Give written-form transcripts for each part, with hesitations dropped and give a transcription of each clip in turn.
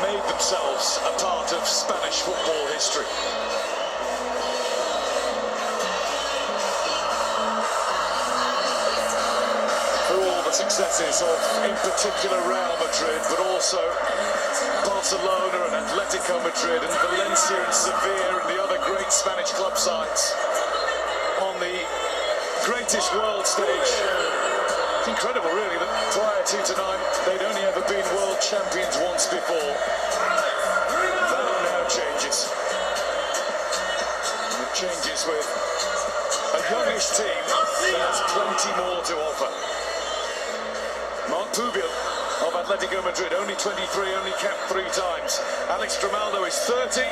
made themselves a part of Spanish football history. For all the successes of, in particular, Real Madrid, but also Barcelona and Atletico Madrid and Valencia and Sevilla and the other great Spanish club sides on the greatest world stage. It's incredible, really, that prior to tonight, they'd only ever been world champions once before. That now changes. And it changes with a youngish team that has plenty more to offer. Marc Pubil of Atletico Madrid, only 23, only capped 3 times. Alex Grimaldo is 30.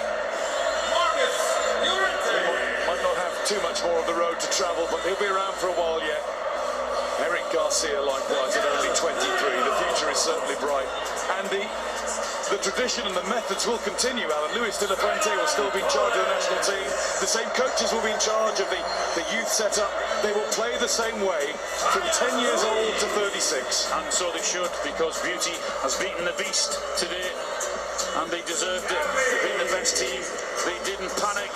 Might not have too much more of the road to travel, but he'll be around for a while yet. Eric Garcia, likewise, at only 23. The future is certainly bright. And the tradition and the methods will continue, Alan. Luis de la Fuente will still be in charge of the national team. The same coaches will be in charge of the youth setup. They will play the same way from 10 years old to 36. And so they should, because Beauty has beaten the beast today. And they deserved it. They've been the best team. They didn't panic.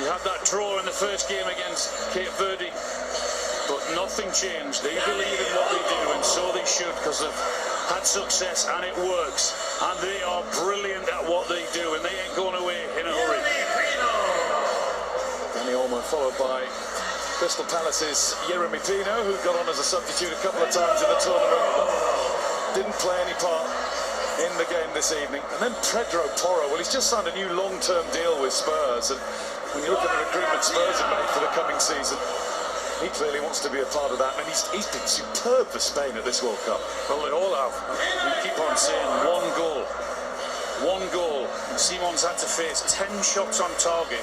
We had that draw in the first game against Cape Verde. But nothing changed. They believe in what they do, and so they should, because they've had success and it works. And they are brilliant at what they do, and they ain't going away in a hurry. Dani Olmo followed by Crystal Palace's Yeremy Pino, who got on as a substitute a couple of times in the tournament, but didn't play any part in the game this evening. And then Pedro Porro, well, he's just signed a new long-term deal with Spurs, and when you look at the recruitment Spurs have made for the coming season, he clearly wants to be a part of that, and he's been superb for Spain at this World Cup. Well, they all have. We keep on saying one goal. One goal. Simon's had to face 10 shots on target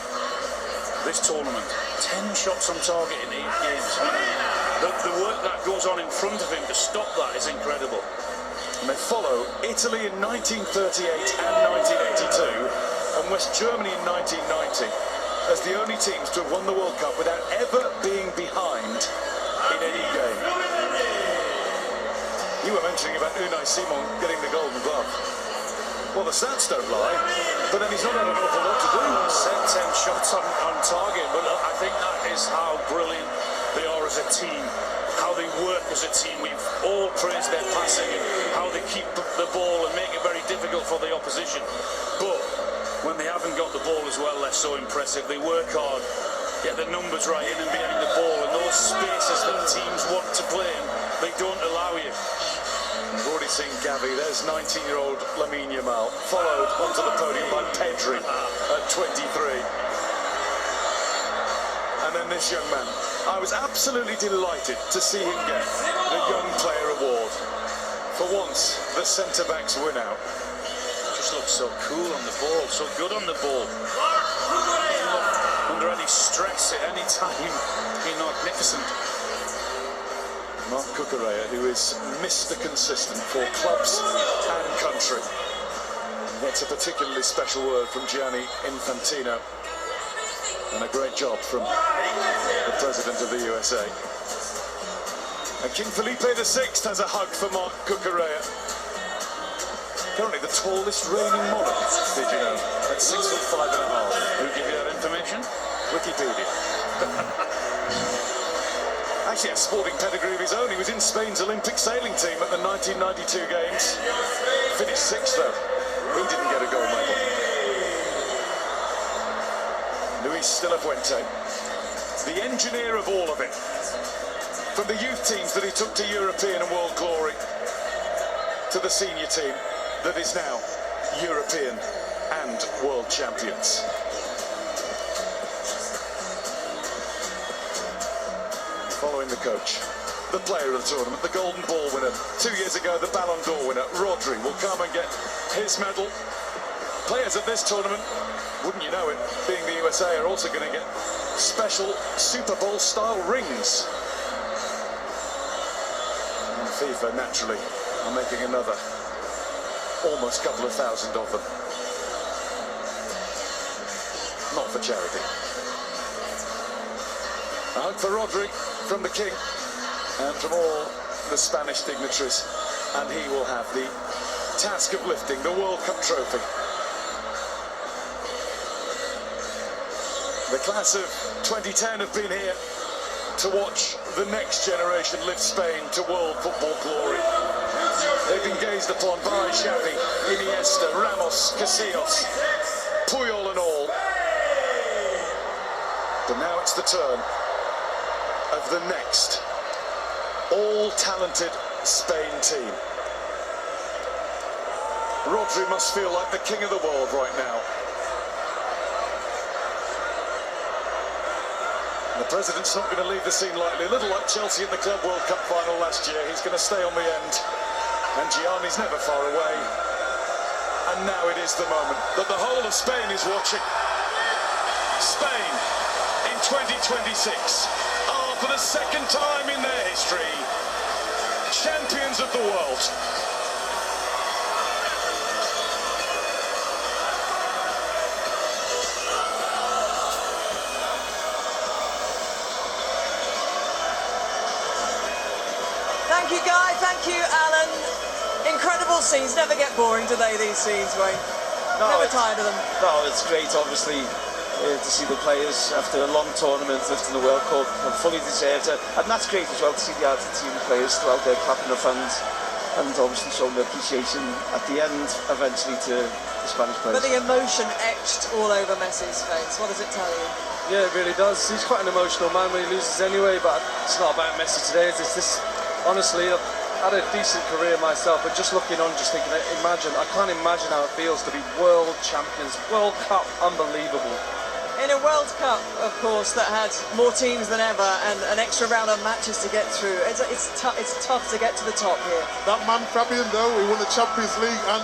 this tournament. 10 shots on target in 8 games. The work that goes on in front of him to stop that is incredible. And they follow Italy in 1938 and 1982, and West Germany in 1990. As the only teams to have won the World Cup without ever being behind in any game. You were mentioning about Unai Simon getting the Golden Glove. Well, the stats don't lie, but then he's not had an awful lot to do. Said 10 shots on target, but I think that is how brilliant they are as a team, how they work as a team. We've all praised their passing and how they keep the ball and make it very difficult for the opposition. But when they haven't got the ball as well, they're so impressive. They work hard, get the numbers right in and behind the ball, and those spaces that teams want to play in, they don't allow you. We've already seen Gavi. There's 19-year-old Lamine Yamal, followed onto the podium by Pedri at 23. And then this young man. I was absolutely delighted to see him get the Young Player Award. For once, the centre-backs win out. Just looks so cool on the ball, so good on the ball. Under any stress at any time, being magnificent. Marc Cucurella, who is Mr. Consistent for clubs and country. That's a particularly special word from Gianni Infantino. And a great job from the President of the USA. And King Felipe VI has a hug for Marc Cucurella. Currently the tallest reigning monarch, did you know? At 6'5.5". Who gave you that information? Wikipedia. Actually, a sporting pedigree of his own. He was in Spain's Olympic sailing team at the 1992 Games. Finished 6th, though. He didn't get a gold medal. Luis de la Fuente, the engineer of all of it. From the youth teams that he took to European and world glory, to the senior team that is now European and world champions. Following the coach, the player of the tournament, the Golden Ball winner, 2 years ago the Ballon d'Or winner, Rodri, will come and get his medal. Players at this tournament, wouldn't you know it, being the USA, are also going to get special Super Bowl style rings. And FIFA, naturally, are making another almost couple of thousand of them. Not for charity. A hug for Rodri from the King and from all the Spanish dignitaries, and he will have the task of lifting the World Cup trophy. The class of 2010 have been here to watch the next generation lift Spain to world football glory. They've been gazed upon by Xavi, Iniesta, Ramos, Casillas, Puyol and all. But now it's the turn of the next all-talented Spain team. Rodri must feel like the king of the world right now. And the president's not going to leave the scene lightly. A little like Chelsea in the Club World Cup final last year. He's going to stay on the end. And Gianni's never far away. And now it is the moment that the whole of Spain is watching. Spain in 2026 are, for the second time in their history, champions of the world. Thank you, Guy. Thank you, Alan. Incredible scenes. Never get boring, do they, these scenes, Wayne? No, Never tired of them. No, it's great, obviously, to see the players after a long tournament lifting the World Cup and fully deserved it. And that's great as well to see the Argentine players still out there clapping their fans and obviously showing their appreciation at the end, eventually, to the Spanish players. But the emotion etched all over Messi's face. What does it tell you? Yeah, it really does. He's quite an emotional man when he loses anyway, but it's not about Messi today. It's this. Honestly, I've had a decent career myself, but just looking on, just thinking, I can't imagine how it feels to be world champions. World Cup, unbelievable. In a World Cup, of course, that had more teams than ever and an extra round of matches to get through, it's tough to get to the top here. That man Fabian, though, he won the Champions League and